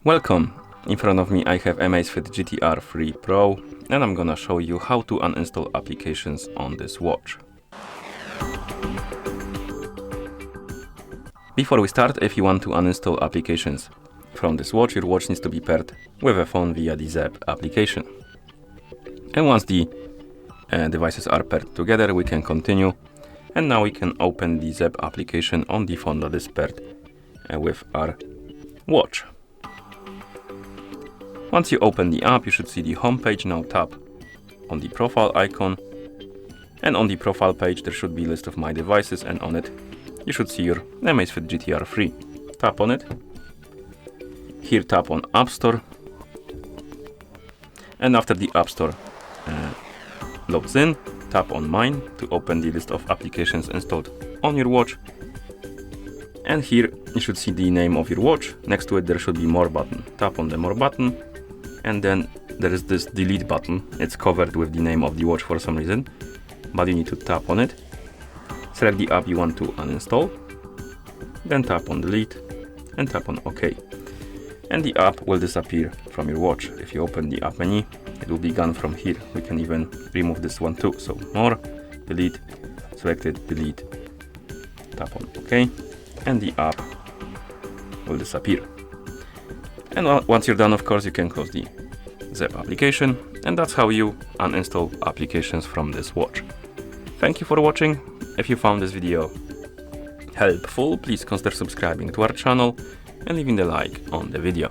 Welcome! In front of me I have AMAZFIT GTR 3 Pro and I'm gonna show you how to uninstall applications on this watch. Before we start, if you want to uninstall applications from this watch, your watch needs to be paired with a phone via the ZEP application. And once the devices are paired together, we can continue. And now we can open the ZEP application on the phone that is paired with our watch. Once you open the app, you should see the home page. Now tap on the profile icon, and on the profile page there should be a list of my devices, and on it you should see your AMAZFIT GTR 3. Tap on it. Here tap on App Store, and after the App Store loads in, tap on Mine to open the list of applications installed on your watch. And here you should see the name of your watch. Next to it there should be More button. Tap on the More button, and then there is this Delete button. It's covered with the name of the watch for some reason, but you need to tap on it. Select the app you want to uninstall, then tap on Delete and tap on OK. And the app will disappear from your watch. If you open the app menu, it will be gone from here. We can even remove this one too. So More, Delete, select it, Delete, tap on OK, and the app will disappear. And once you're done, of course, you can close the ZEP application, and that's how you uninstall applications from this watch. Thank you for watching. If you found this video helpful, please consider subscribing to our channel and leaving a like on the video.